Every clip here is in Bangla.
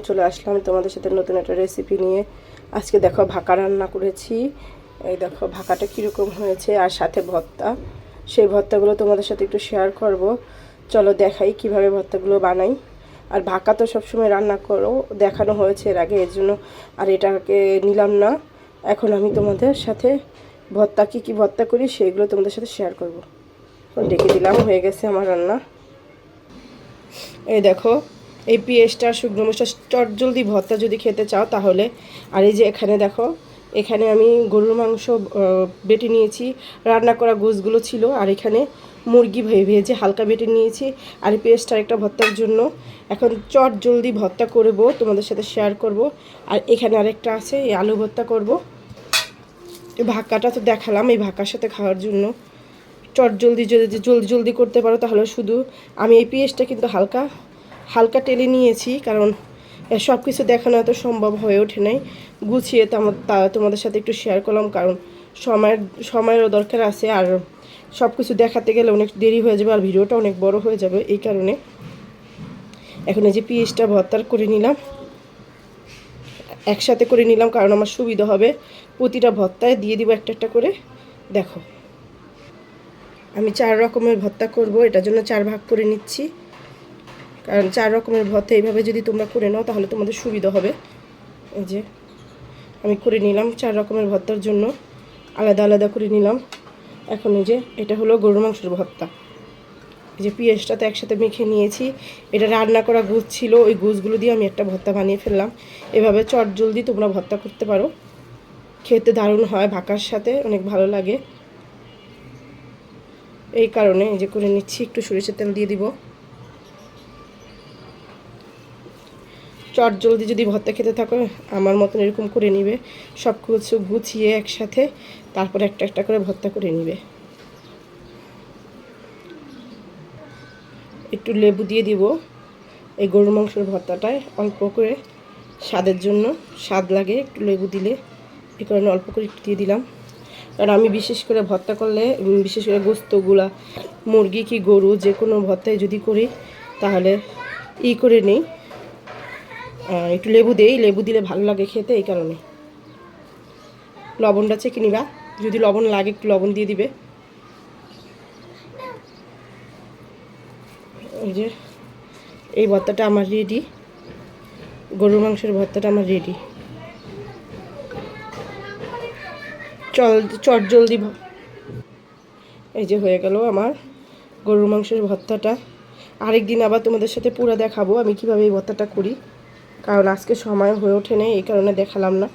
চলে আসলাম তোমাদের সাথে নতুন একটা রেসিপি নিয়ে। আজকে দেখো ভাকা রান্না করেছি। এই দেখো ভাকাটা কীরকম হয়েছে, আর সাথে ভর্তা। সেই ভর্তাগুলো তোমাদের সাথে একটু শেয়ার করব। চলো দেখাই কিভাবে ভর্তাগুলো বানাই। আর ভাকা তো সবসময় রান্না করো, দেখানো হয়েছে এর আগে, এর জন্য আর এটাকে নিলাম না। এখন আমি তোমাদের সাথে ভর্তা কী ভর্তা করি সেগুলো তোমাদের সাথে শেয়ার করব। ডেকে দিলাম, হয়ে গেছে আমার রান্না। এই দেখো, এই পেঁয়াজটা শুকনো মরিচটা চটজলদি ভর্তা যদি খেতে চাও তাহলে। আর এই যে এখানে দেখো, এখানে আমি গরুর মাংস বেটে নিয়েছি, রান্না করা গোশগুলো ছিল। আর এখানে মুরগি ভেজে হালকা বেটে নিয়েছি। আর এই পেঁয়াজটা একটা ভর্তার জন্য। এখন চটজলদি ভর্তা করব, তোমাদের সাথে শেয়ার করব। আর এখানে আরেকটা আছে, এই আলু ভর্তা করব। এই ভাকাটা তো দেখালাম, এই ভাকার সাথে খাওয়ার জন্য চটজলদি যদি জলদি জলদি করতে পারো তাহলে শুধু আমি এই পেঁয়াজটা কিন্তু হালকা হালকা টেলে নিয়েছি, কারণ সব কিছু দেখানো এত সম্ভব হয়ে ওঠে নাই। গুছিয়ে তোমাদের সাথে একটু শেয়ার করলাম, কারণ সময়েরও দরকার আছে। আর সব কিছু দেখাতে গেলে অনেক দেরি হয়ে যাবে, আর ভিডিওটা অনেক বড় হয়ে যাবে। এই কারণে এখন এই যে পেঁয়াজটা ভর্তার করে নিলাম, একসাথে করে নিলাম, কারণ আমার সুবিধা হবে। প্রতিটা ভর্তায় দিয়ে দিব একটা একটা করে। দেখো, আমি 4 রকমের ভর্তা করব, এটার জন্য 4 ভাগ করে নিচ্ছি। কারণ 4 রকমের ভর্তা এইভাবে যদি তোমরা করে নাও তাহলে তোমাদের সুবিধা হবে। এই যে আমি করে নিলাম 4 রকমের ভর্তার জন্য, আলাদা আলাদা করে নিলাম। এখন এই যে এটা হলো গরুর মাংসের ভর্তা। এই যে পেঁয়াজটা তো একসাথে মেখে নিয়েছি, এটা রান্না করা গোশ ছিল, ওই গোশগুলো দিয়ে আমি একটা ভর্তা বানিয়ে ফেললাম। এভাবে চটজলদি তোমরা ভর্তা করতে পারো, খেতে দারুণ হয়, ভাকার সাথে অনেক ভালো লাগে। এই কারণে এই যে করে নিচ্ছি, একটু সরিষার তেল দিয়ে দিব। চটজলদি যদি ভর্তা খেতে থাকো আমার মতন এরকম করে নিবে, সব কিছু গুছিয়ে একসাথে, তারপর একটা একটা করে ভর্তা করে নিবে। একটু লেবু দিয়ে দিব এই গরুর মাংসের ভর্তাটায়, অল্প করে, স্বাদের জন্য স্বাদ লাগে একটু লেবু দিলে। এই কারণে অল্প করে একটু দিয়ে দিলাম। কারণ আমি বিশেষ করে ভর্তা করলে, বিশেষ করে গোস্তগুলা, মুরগি কি গরু যে কোনো ভর্তায় যদি করি তাহলে করে নিই, একটু লেবু দেই, লেবু দিলে ভালো লাগে খেতে। এই কারণে লবণটা চেখে নিবা, যদি লবণ লাগে একটু লবণ দিয়ে দিবে। এই যে এই ভর্তাটা আমার রেডি, গরুর মাংসের ভর্তাটা আমার রেডি। চটজলদি এই যে হয়ে গেল আমার গরুর মাংসের ভর্তাটা। আরেকদিন আবার তোমাদের সাথে পুরো দেখাবো আমি কিভাবে এই ভর্তাটা করি, কারণ আজকে সময় হয়ে ওঠে না, এই কারণে দেখালাম না।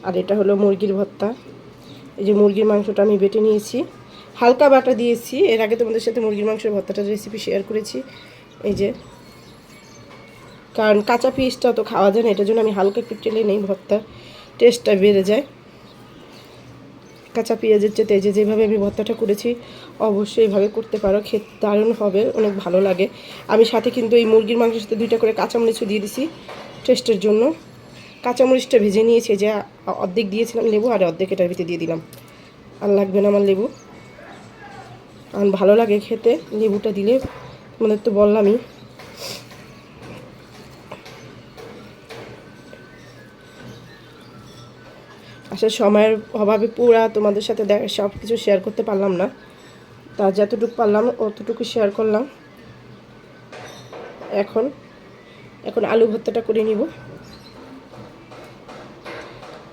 আর এটা হলো মুরগির ভর্তা। এই যে মুরগির মাংসটা আমি বেটে নিয়েছি, হালকা বাটা দিয়েছি। এর আগে তোমাদের সাথে মুরগির মাংসের ভর্তাটার রেসিপি শেয়ার করেছি। এই যে, কারণ কাঁচা পিসটা তো খাওয়া যায় না, এটার জন্য আমি হালকা একটু টেলে নেই, ভর্তার টেস্টটা বেড়ে যায় কাঁচা পেঁয়াজের চেয়ে। এই যে যেভাবে আমি ভর্তাটা করেছি অবশ্যই এইভাবে করতে পারো, খেতে দারুণ হবে, অনেক ভালো লাগে। আমি সাথে কিন্তু এই মুরগির মাংসের সাথে 2টা করে কাঁচামরিচও দিয়ে দিছি টেস্টের জন্য। কাঁচামরিচটা ভেজে নিয়েছি, যে অর্ধেক দিয়েছিলাম লেবু, আর অর্ধেক এটার ভিতরে দিয়ে দিলাম। আর লাগবে না আমার লেবু, কারণ ভালো লাগে খেতে লেবুটা দিলে, তোমাদের তো বললামই। আসলে সময়ের অভাবে পুরা তোমাদের সাথে সব কিছু শেয়ার করতে পারলাম না, তা যতটুকু পারলাম অতটুকু শেয়ার করলাম। এখন আলু ভর্তাটা করে নিব।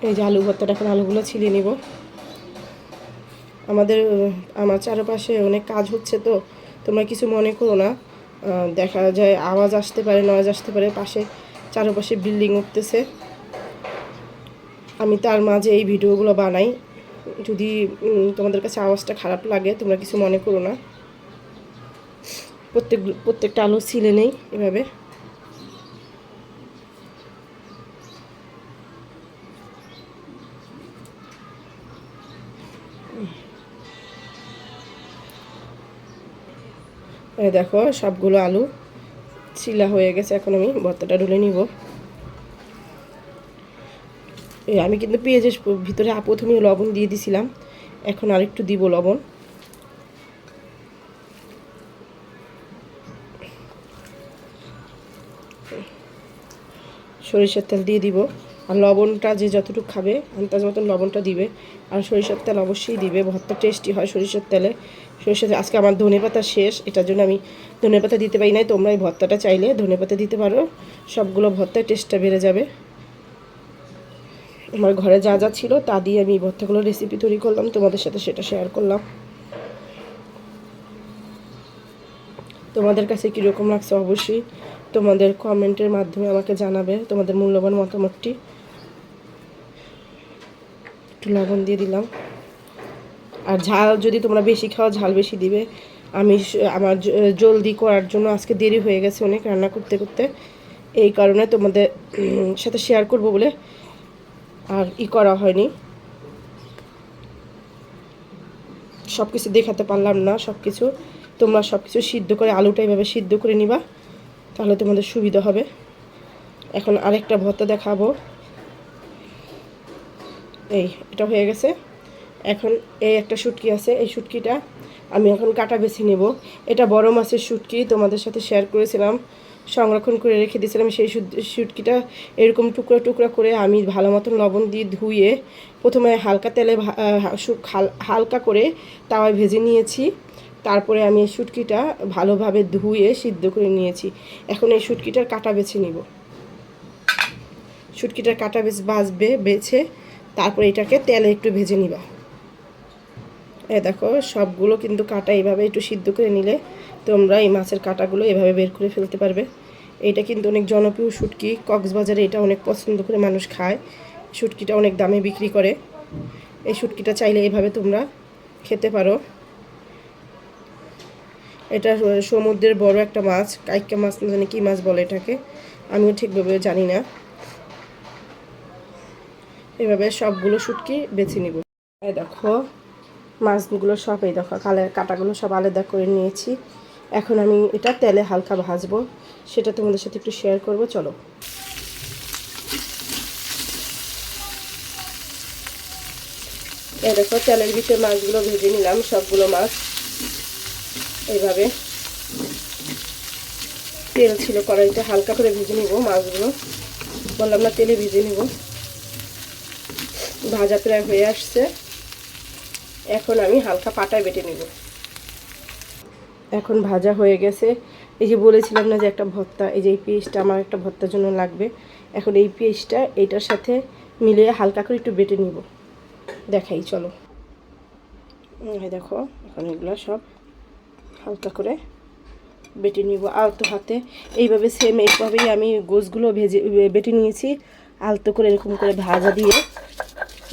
এই যে আলু ভর্তাটা, এখন আলুগুলো ছিলে নিব। আমার চারপাশে অনেক কাজ হচ্ছে, তো তোমরা কিছু মনে করো না। দেখা যায় আওয়াজ আসতে পারে, নয়েজ আসতে পারে, পাশে চারপাশে বিল্ডিং উঠতেছে। আমি তার মাঝে এই ভিডিওগুলো বানাই, যদি তোমাদের কাছে আওয়াজটা খারাপ লাগে তোমরা কিছু মনে করো না। প্রত্যেকটা আলু ছিলে নেই এভাবে। দেখো সবগুলো আলু ছিলা হয়ে গেছে, এখন আমি ভর্তাটা ঢুলে নিব। আমি কিন্তু পেঁয়াজের ভিতরে প্রথমে লবণ দিয়ে দিছিলাম, এখন আরেকটু দিব লবণ। সরিষার তেল দিয়ে দিব। আর লবণটা যে যতটুকু খাবে আন্দাজ মতন লবণটা দিবে। আর সরিষার তেল অবশ্যই দিবে, ভর্তা টেস্টি হয় সরিষার তেলে। সরিষার তেল আজকে আমার ধনেপাতা শেষ, এটার জন্য আমি ধনেপাতা দিতে পারি নাই। তোমরা এই ভর্তাটা চাইলে ধনেপাতা দিতে পারো, সবগুলো ভর্তায় টেস্টটা বেড়ে যাবে। আমার ঘরে যা যা ছিল তা দিয়ে আমি ভর্তাগুলো রেসিপি তৈরি করলাম, তোমাদের সাথে সেটা শেয়ার করলাম। তোমাদের কাছে কীরকম লাগছে অবশ্যই তোমাদের কমেন্টের মাধ্যমে আমাকে জানাবে তোমাদের মূল্যবান মতামতটি। একটু লবণ দিয়ে দিলাম। আর ঝাল যদি তোমরা বেশি খাও ঝাল বেশি দিবে। আমি আমার জলদি করার জন্য আজকে দেরি হয়ে গেছে অনেক রান্না করতে করতে, এই কারণে তোমাদের সাথে শেয়ার করব বলে আর করা হয়নি। সব কিছু দেখাতে পারলাম না সব কিছু। তোমরা সব কিছু সিদ্ধ করে আলুটা এইভাবে সিদ্ধ করে নিবা, তাহলে তোমাদের সুবিধা হবে। এখন আরেকটা ভর্তা দেখাবো। এটা হয়ে গেছে। এখন এই একটা শুটকি আছে, এই শুটকিটা আমি এখন কাটা বেছে নেব। এটা বড় মাছের শুটকি, তোমাদের সাথে শেয়ার করেছিলাম, সংরক্ষণ করে রেখে দিয়েছিলাম। সেই শুটকিটা এরকম টুকরা টুকরা করে আমি ভালো মতন লবণ দিয়ে ধুয়ে প্রথমে হালকা তেলে হালকা করে তাওয়ায় ভেজে নিয়েছি। তারপরে আমি এই শুটকিটা ভালোভাবে ধুয়ে সিদ্ধ করে নিয়েছি। এখন এই শুটকিটার কাটা বেছে নিব। শুটকিটার কাটা বেছে তারপরে এটাকে তেলে একটু ভেজে নিবা। দেখো সবগুলো কিন্তু কাটা এইভাবে একটু সিদ্ধ করে নিলে তোমরা এই মাছের কাটাগুলো এভাবে বের করে ফেলতে পারবে। এটা কিন্তু অনেক জনপ্রিয় শুটকি, কক্সবাজারে এটা অনেক পছন্দ করে মানুষ খায়। শুটকিটা অনেক দামে বিক্রি করে। এই শুটকিটা চাইলে এইভাবে তোমরা খেতে পারো। এটা সমুদ্রের বড় একটা মাছ, কাইকা মাছ না জানি কী মাছ বলে এটাকে, আমিও ঠিকভাবে জানি না। এভাবে সবগুলো শুটকি বেছে নিব। দেখো মাছগুলো সব এই দেখো কাটাগুলো সব আলাদা করে নিয়েছি। এখন আমি এটা তেলে হালকা ভাজবো, সেটা তোমাদের সাথে একটু শেয়ার করব। চলো। দেখো তেলের ভিতরে মাছগুলো ভেজে নিলাম, সবগুলো মাছ এইভাবে। তেল ছিল কড়াইতে, হালকা করে ভেজে নিব মাছগুলো, বললাম না তেলে ভেজে নিব। ভাজা প্রায় হয়ে আসছে, এখন আমি হালকা পাটায় বেটে নিব। এখন ভাজা হয়ে গেছে। এই যে বলেছিলাম না যে একটা ভর্তা, এই যে এই পেস্টটা আমার একটা ভর্তার জন্য লাগবে। এখন এই পেস্টটা এইটার সাথে মিলিয়ে হালকা করে একটু বেটে নিব। দেখাই চলো। দেখো এখন এগুলো সব হালকা করে বেটে নিব আলতো হাতে। এইভাবে সেম এইভাবেই আমি গোশগুলো বেটে নিয়েছি আলতো করে, এরকম করে ভাজা দিয়ে।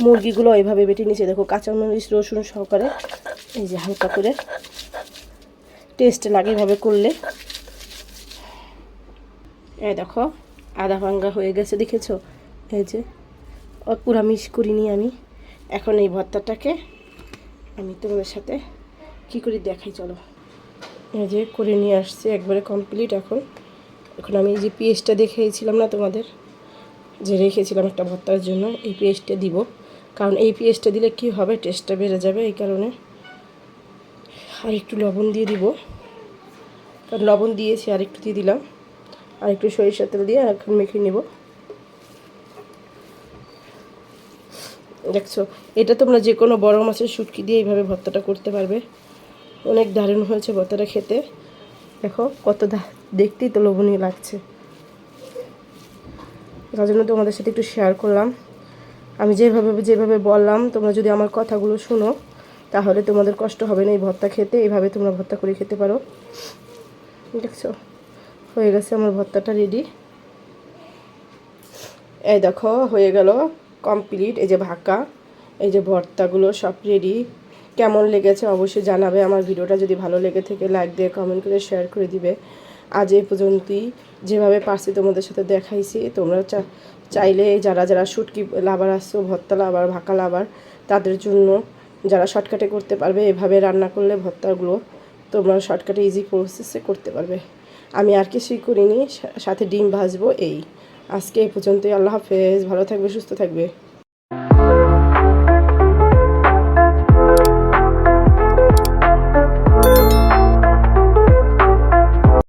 মুরগিগুলো এইভাবে বেটে নিয়েছি দেখো, কাঁচামরিচ রসুন সহকারে। এই যে হালকা করে টেস্ট লাগে এভাবে করলে। দেখো আধা ভাঙ্গা হয়ে গেছে, দেখেছো? এই যে পুরা মিক্স করিনি আমি। এখন এই ভর্তাটাকে আমি তোমাদের সাথে কি করে দেখাই চলো। এই যে করে নিয়ে আসছি একবারে কমপ্লিট। এখন আমি এই যে পেস্টটা দেখিয়েছিলাম না তোমাদের, যে রেখেছিলাম একটা ভর্তার জন্য, এই পেস্টটা দিব। কারণ এই পেস্টটা দিলে কি হবে, টেস্টটা বেড়ে যাবে, এই কারণে। আর একটু লবণ দিয়ে দিব, কারণ লবণ দিয়েছি, আর একটু দিয়ে দিলাম। আর একটু সরিষার তেল দিয়ে এখন মেখে নেব। দেখছো, এটা তোমরা যে কোনো বড় মাছের শুটকি দিয়ে এইভাবে ভর্তাটা করতে পারবে। অনেক দারুণ হয়েছে ভর্তাটা খেতে। দেখো কত দেখতেই তো লোভনীয় লাগছে, তার জন্য তোমাদের সাথে একটু শেয়ার করলাম। আমি যেভাবে বললাম, তোমরা যদি আমার কথাগুলো শোনো তাহলে তোমাদের কষ্ট হবে না এই ভর্তা খেতে। এইভাবে তোমরা ভর্তা করে খেতে পারো। দেখছো হয়ে গেছে আমার ভর্তাটা রেডি। এই দেখো হয়ে গেল কমপ্লিট। এই যে ভাকা, এই যে ভর্তাগুলো সব রেডি। কেমন লেগেছে অবশ্যই জানাবে। আমার ভিডিওটা যদি ভালো লেগে থাকে লাইক দিয়ে কমেন্ট করে শেয়ার করে দিবে। আজ এই পর্যন্তই, যেভাবে পারছি তোমাদের সাথে দেখাইছি। তোমরা চাইলে যারা যারা শুটকি লাভার আসছো, ভর্তা লাভার, ভাকা লাভার, তাদের জন্য যারা শর্টকাটে করতে পারবে, এভাবে রান্না করলে ভর্তাগুলো তোমরা শর্টকাটে ইজি প্রসেসে করতে পারবে। আমি আর কিছুই করিনি, সাথে ডিম ভাজবো। এই আজকে এই পর্যন্তই। আল্লাহ হাফেজ, ভালো থাকবে, সুস্থ থাকবে।